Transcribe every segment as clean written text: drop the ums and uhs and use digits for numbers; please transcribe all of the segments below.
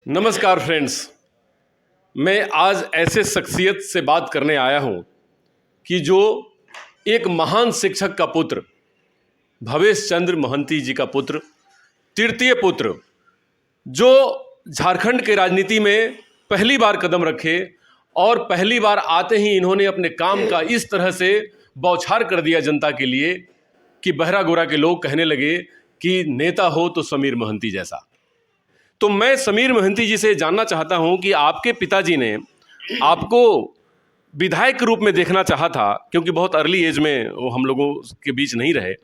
नमस्कार फ्रेंड्स। मैं आज ऐसे शख्सियत से बात करने आया हूं कि जो एक महान शिक्षक का पुत्र, भवेश चंद्र महंती जी का पुत्र, तृतीय पुत्र, जो झारखंड के राजनीति में पहली बार कदम रखे और पहली बार आते ही इन्होंने अपने काम का इस तरह से बौछार कर दिया जनता के लिए कि बहरा गोरा के लोग कहने लगे कि नेता हो तो समीर महंती जैसा। तो मैं समीर महंती जी से जानना चाहता हूं कि आपके पिताजी ने आपको विधायक के रूप में देखना चाहा था, क्योंकि बहुत अर्ली एज में वो हम लोगों के बीच नहीं रहे,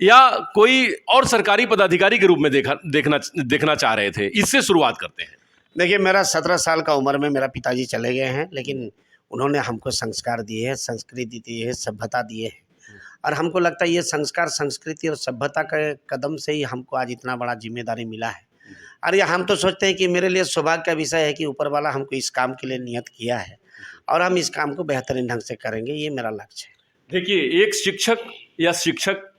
या कोई और सरकारी पदाधिकारी के रूप में देखना चाह रहे थे। इससे शुरुआत करते हैं। देखिए, मेरा 17 साल का उम्र में मेरा पिताजी चले गए हैं, लेकिन उन्होंने हमको संस्कार दिए हैं, संस्कृति दी है, सभ्यता दिए है। और हमको लगता है ये संस्कार, संस्कृति और सभ्यता के कदम से ही हमको आज इतना बड़ा जिम्मेदारी मिला है। और ये हम तो सोचते हैं कि मेरे लिए सौभाग्य का विषय है कि ऊपर वाला हमको इस काम के लिए नियत किया है और हम इस काम को बेहतरीन ढंग से करेंगे, ये मेरा लक्ष्य है। देखिए, एक शिक्षक या शिक्षक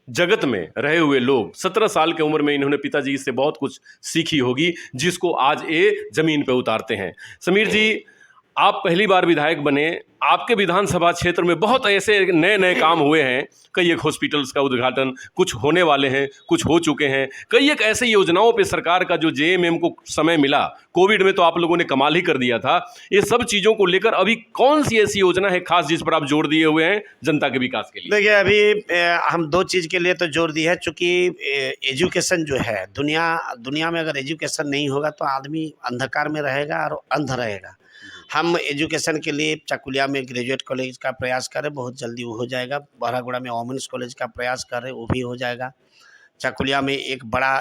जगत में रहे हुए लोग 17 साल की उम्र में इन्होंने पिताजी से बहुत कुछ सीखी होगी, जिसको आज ये जमीन पे उतारते हैं। समीर जी, आप पहली बार विधायक बने, आपके विधानसभा क्षेत्र में बहुत ऐसे नए नए काम हुए हैं। कई एक हॉस्पिटल्स का उद्घाटन, कुछ होने वाले हैं, कुछ हो चुके हैं। कई एक ऐसे योजनाओं पे सरकार का जो जेएमएम को समय मिला, कोविड में तो आप लोगों ने कमाल ही कर दिया था। ये सब चीज़ों को लेकर अभी कौन सी ऐसी योजना है खास जिस पर आप जोर दिए हुए हैं जनता के विकास के लिए? देखिए, अभी हम दो चीज़ के लिए तो जोर दिए है, चूँकि एजुकेशन जो है, दुनिया में अगर एजुकेशन नहीं होगा तो आदमी अंधकार में रहेगा और अंध रहेगा। हम एजुकेशन के लिए चकुलिया में ग्रेजुएट कॉलेज का प्रयास करें, बहुत जल्दी वो हो जाएगा। बहरागोड़ा में वोमेंस कॉलेज का प्रयास करें, वो भी हो जाएगा। चकुलिया में एक बड़ा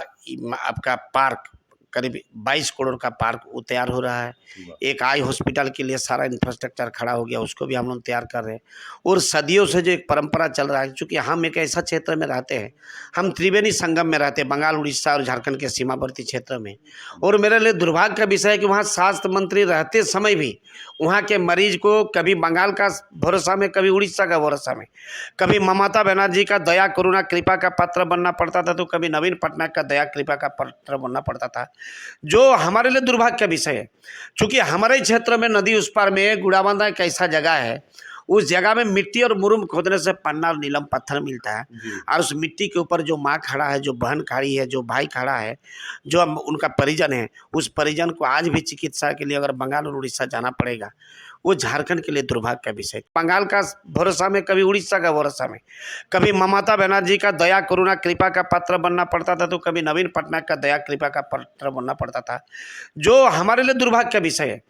आपका पार्क, करीब 22 करोड़ का पार्क वो तैयार हो रहा है। एक आई हॉस्पिटल के लिए सारा इंफ्रास्ट्रक्चर खड़ा हो गया, उसको भी हम लोग तैयार कर रहे हैं। और सदियों से जो एक परंपरा चल रहा है, क्योंकि हम एक ऐसा क्षेत्र में रहते हैं, हम त्रिवेणी संगम में रहते हैं, बंगाल, उड़ीसा और झारखंड के सीमावर्ती क्षेत्र में। और मेरे लिए दुर्भाग्य का विषय है कि वहाँ स्वास्थ्य मंत्री रहते समय भी वहाँ के मरीज को कभी बंगाल का भरोसा में, कभी उड़ीसा का भरोसा में, कभी ममता बनर्जी का दया करुणा कृपा का पात्र बनना पड़ता था, तो कभी नवीन पटनायक का दया कृपा का पात्र बनना पड़ता था, जो हमारे लिए दुर्भाग्य का विषय है। चूँकि हमारे क्षेत्र में नदी उस पार में गुड़ाबांधा एक ऐसा जगह है, उस जगह में मिट्टी और मुरुम खोदने से पन्ना और नीलम पत्थर मिलता है। और उस मिट्टी के ऊपर जो माँ खड़ा है, जो बहन खड़ी है, जो भाई खड़ा है, जो उनका परिजन है, उस परिजन को आज भी चिकित्सा के लिए अगर बंगाल और उड़ीसा जाना पड़ेगा, वो झारखंड के लिए दुर्भाग्य का विषय। बंगाल का भरोसा में, कभी उड़ीसा का भरोसा में, कभी ममता बनर्जी का दया करुणा कृपा का पात्र बनना पड़ता था, तो कभी नवीन पटनायक का दया कृपा का पात्र बनना पड़ता था, जो हमारे लिए दुर्भाग्य का विषय है।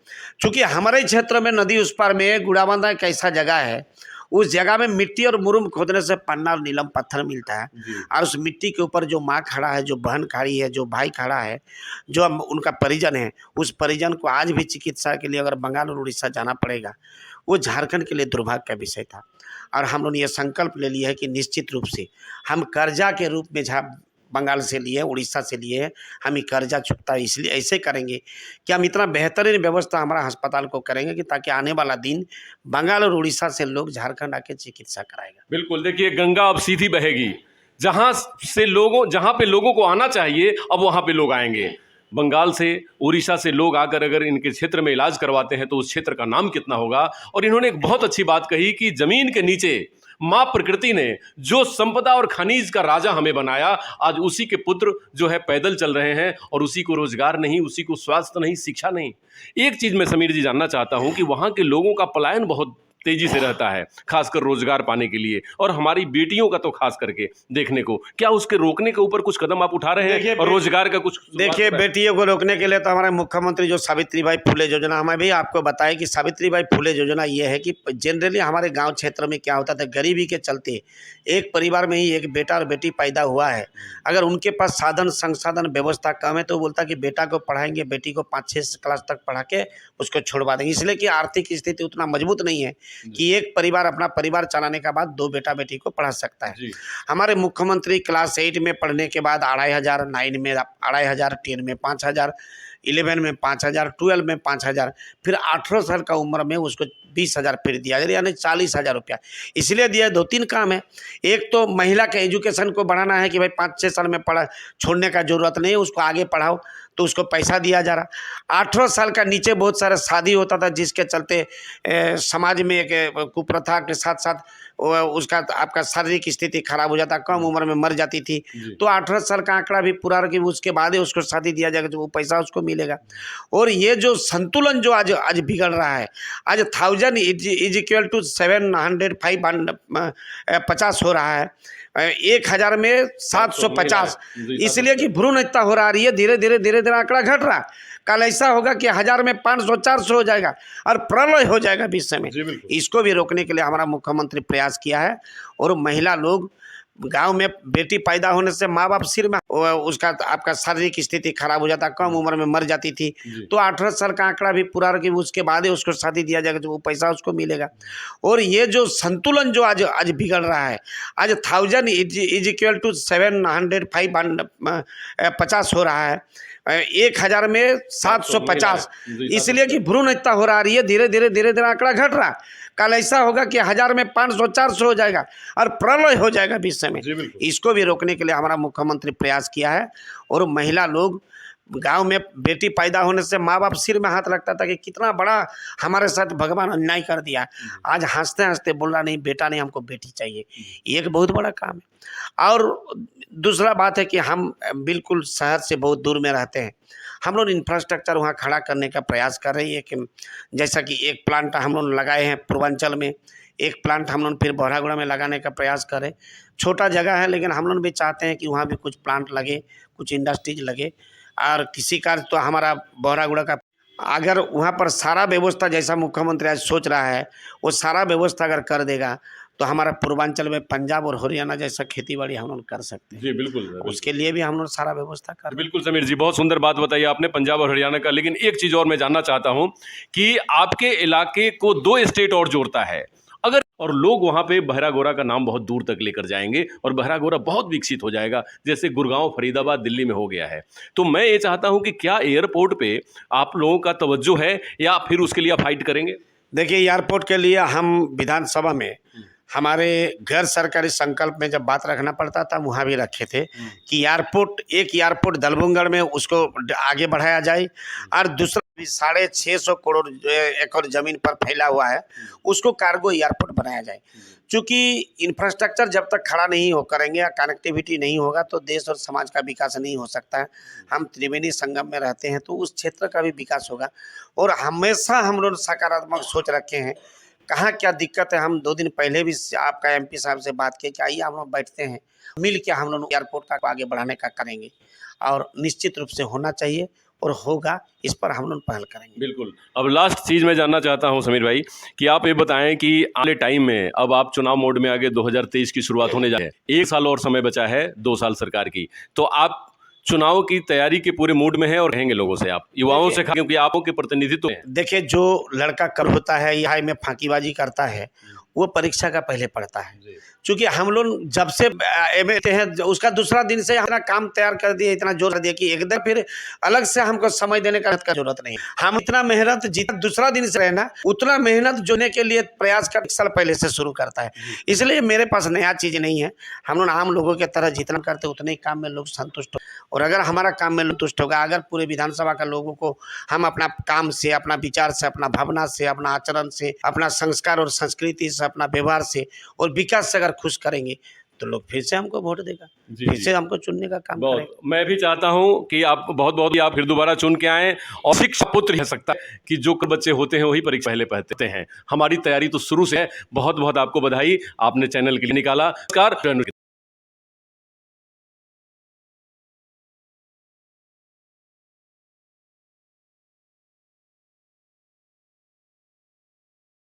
चूँकि हमारे क्षेत्र में नदी उस पार में गुड़ाबांधा एक ऐसा जगह है, उस जगह में मिट्टी और मुरुम खोदने से पन्ना और नीलम पत्थर मिलता है। और उस मिट्टी के ऊपर जो माँ खड़ा है, जो बहन खड़ी है, जो भाई खड़ा है, जो उनका परिजन है, उस परिजन को आज भी चिकित्सा के लिए अगर बंगाल और उड़ीसा जाना पड़ेगा, वो झारखंड के लिए दुर्भाग्य का विषय था। और हम लोगों ने ये संकल्प ले लिया है कि निश्चित रूप से हम कर्जा के रूप में बंगाल से लिए, उड़ीसा से लिए, हम ये कर्जा चुकता इसलिए ऐसे करेंगे कि हम इतना बेहतरीन व्यवस्था हमारा अस्पताल को करेंगे कि ताकि आने वाला दिन बंगाल और उड़ीसा से लोग झारखंड आके चिकित्सा कराएगा। बिल्कुल। देखिए, गंगा अब सीधी बहेगी, जहाँ पे लोगों को आना चाहिए अब वहाँ पे लोग आएंगे। बंगाल से, उड़ीसा से लोग आकर अगर इनके क्षेत्र में इलाज करवाते हैं तो उस क्षेत्र का नाम कितना होगा। और इन्होंने एक बहुत अच्छी बात कही कि जमीन के नीचे माँ प्रकृति ने जो संपदा और खनिज का राजा हमें बनाया, आज उसी के पुत्र जो है पैदल चल रहे हैं और उसी को रोजगार नहीं, उसी को स्वास्थ्य नहीं, शिक्षा नहीं। एक चीज मैं समीर जी जानना चाहता हूं कि वहां के लोगों का पलायन बहुत तेजी से रहता है, खासकर रोजगार पाने के लिए, और हमारी बेटियों का तो खास करके देखने को, क्या उसके रोकने के ऊपर कुछ कदम आप उठा रहे हैं और रोजगार का कुछ? देखिए, बेटियों को रोकने के लिए तो हमारे मुख्यमंत्री जो सावित्रीबाई फुले योजना, हमें भी आपको बताएं कि सावित्रीबाई फुले योजना ये है कि जनरली हमारे गांव क्षेत्र में क्या होता था, गरीबी के चलते एक परिवार में ही एक बेटा और बेटी पैदा हुआ है, अगर उनके पास साधन संसाधन व्यवस्था कम है तो बोलता कि बेटा को पढ़ाएंगे, बेटी को 5-6 क्लास तक पढ़ा के उसको छोड़वा देंगे, इसलिए कि आर्थिक स्थिति उतना मजबूत नहीं है कि एक परिवार अपना परिवार चलाने के बाद 2 बेटा बेटी को पढ़ा सकता है। हमारे मुख्यमंत्री क्लास 8 में पढ़ने के बाद 2500, 9 में 2500, 10 में 5000, 11 में 5,000, 12 में 5,000, फिर 18 साल का उम्र में उसको 20,000 फिर दिया, यानी 40,000 रुपया। इसलिए दिया 2-3 काम है। एक तो महिला के एजुकेशन को बढ़ाना है कि भाई 5-6 साल में पढ़ा छोड़ने का जरूरत नहीं है, उसको आगे पढ़ाओ, तो उसको पैसा दिया जा रहा। 18 साल का नीचे बहुत सारा शादी होता था, जिसके चलते समाज में एक कुप्रथा के साथ साथ उसका आपका शारीरिक स्थिति खराब हो जाता, कम उम्र में मर जाती थी। तो 18 साल का आंकड़ा भी पूरा कि उसके बाद ही उसको शादी दिया जाएगा, तो वो पैसा उसको मिलेगा। और ये जो संतुलन जो आज बिगड़ रहा है, आज 1000 इज इक्वल टू 700, 550 हो रहा है, 1000 में 750, इसलिए कि भ्रूण हत्या हो रही है। धीरे धीरे आंकड़ा घट रहा है। कल ऐसा होगा कि 1000 में 500, 400 हो जाएगा और प्रलय हो जाएगा विश्व में। इसको भी रोकने के लिए हमारा मुख्यमंत्री प्रयास किया है। और महिला लोग गांव में बेटी पैदा होने से माँ बाप सिर में उसका आपका शारीरिक स्थिति खराब हो जाता, कम उम्र में मर जाती थी। तो 18 साल का आंकड़ा भी पूरा कि उसके बाद ही उसको शादी दिया जाएगा, तो वो पैसा उसको मिलेगा। और ये जो संतुलन जो आज बिगड़ रहा है, आज 1000 इज इक्वल टू 700, 550 हो रहा है, 1000 में 750, इसलिए कि भ्रूण हत्या हो रही है। धीरे धीरे आंकड़ा घट रहा है। कल ऐसा होगा कि 1000 में 500, 400 हो जाएगा और प्रलय हो जाएगा विश्व में। इसको भी रोकने के लिए हमारा मुख्यमंत्री प्रयास किया है। और महिला लोग गांव में बेटी पैदा होने से माँ बाप सिर में हाथ रखता था कि कितना बड़ा हमारे साथ भगवान अन्याय कर दिया। आज हंसते हंसते बोल रहा नहीं बेटा नहीं, हमको बेटी चाहिए। ये एक बहुत बड़ा काम है। और दूसरा बात है कि हम बिल्कुल शहर से बहुत दूर में रहते हैं। हम लोग इंफ्रास्ट्रक्चर वहाँ खड़ा करने का प्रयास कर रही है कि जैसा कि एक प्लांट हम लोग लगाए हैं पूर्वांचल में, एक प्लांट हम लोग फिर बौरागुड़ा में लगाने का प्रयास करें। छोटा जगह है, लेकिन हम लोग भी चाहते हैं कि वहाँ भी कुछ प्लांट लगे, कुछ इंडस्ट्रीज लगे। और किसी का तो हमारा बौरागुड़ा का अगर वहाँ पर सारा व्यवस्था जैसा मुख्यमंत्री आज सोच रहा है, वो सारा व्यवस्था अगर कर देगा, तो हमारा पूर्वांचल में पंजाब और हरियाणा जैसा खेती बाड़ी हम लोग कर सकते हैं। जी बिल्कुल, उसके लिए भी हम लोग सारा व्यवस्था कर। बिल्कुल समीर जी, बहुत सुंदर बात बताई आपने पंजाब और हरियाणा का। लेकिन एक चीज़ और मैं जानना चाहता हूं कि आपके इलाके को 2 स्टेट और जोड़ता है अगर, और लोग वहां पे बहरागोरा का नाम बहुत दूर तक लेकर जाएंगे और बहरागोरा बहुत विकसित हो जाएगा, जैसे गुड़गांव, फरीदाबाद, दिल्ली में हो गया है। तो मैं ये चाहता हूं कि क्या एयरपोर्ट पे आप लोगों का तवज्जो है या फिर उसके लिए आप फाइट करेंगे? देखिए, एयरपोर्ट के लिए हम विधानसभा में हमारे गैर सरकारी संकल्प में जब बात रखना पड़ता था, वहाँ भी रखे थे कि एक एयरपोर्ट दलबुंगड़ में उसको आगे बढ़ाया जाए। और दूसरा भी 650 करोड़ एकड़ जमीन पर फैला हुआ है, उसको कार्गो एयरपोर्ट बनाया जाए। क्योंकि इंफ्रास्ट्रक्चर जब तक खड़ा नहीं हो करेंगे या कनेक्टिविटी नहीं होगा, तो देश और समाज का विकास नहीं हो सकता है। हम त्रिवेणी संगम में रहते हैं, तो उस क्षेत्र का भी विकास होगा। और हमेशा हम लोग सकारात्मक सोच रखे हैं। कहाँ क्या दिक्कत है, हम 2 दिन पहले भी आपका एमपी साहब से बात की कि आइए हम लोग बैठते हैं, मिल के हम लोग एयरपोर्ट का आगे बढ़ाने का करेंगे। और निश्चित रूप से होना चाहिए और होगा, इस पर हम लोग पहल करेंगे। बिल्कुल। अब लास्ट चीज़ मैं जानना चाहता हूं समीर भाई कि आप ये बताएं कि आने टाइम में अब आप चुनाव मोड में आगे 2023 की शुरुआत होने जा रही है, 1 साल और समय बचा है 2 साल सरकार की, तो आप चुनाव की तैयारी के पूरे मूड में है और रहेंगे लोगों से, आप युवाओं से, क्योंकि आपों के प्रतिनिधित्व हैं। देखिए, जो लड़का कर होता है या में फांकीबाजी करता है, वो परीक्षा का पहले पढ़ता है। क्योंकि हम लोग जब से हैं, उसका दूसरा दिन से अपना काम तैयार कर दिए, इतना जोर दिया कि एकदम फिर अलग से हमको समय देने का जरूरत नहीं। हम इतना मेहनत जितना दूसरा दिन से रहना, उतना मेहनत जोड़ने के लिए प्रयास कर 1 साल पहले से शुरू करता है। इसलिए मेरे पास नया चीज़ नहीं है। हम लोग आम लोगों के तरह जितना करते उतने ही काम में लोग संतुष्ट हो। और अगर हमारा काम में संतुष्ट होगा, अगर पूरे विधानसभा का लोगों को हम अपना काम से, अपना विचार से, अपना भावना से, अपना आचरण से, अपना संस्कार और संस्कृति से, अपना व्यवहार से और विकास से अगर खुश करेंगे, तो लोग फिर से हमको वोट देगा, फिर से हमको चुनने का काम करेगा। मैं भी चाहता हूं कि आप बहुत आप फिर दोबारा चुन के आएं और शिक्षा पुत्र रह सकता है कि जो बच्चे होते हैं वही परीक्षा पहले पढ़ते हैं। हमारी तैयारी तो शुरू से है। बहुत आपको बधाई, आपने चैनल के लिए निकाला। नमस्कार।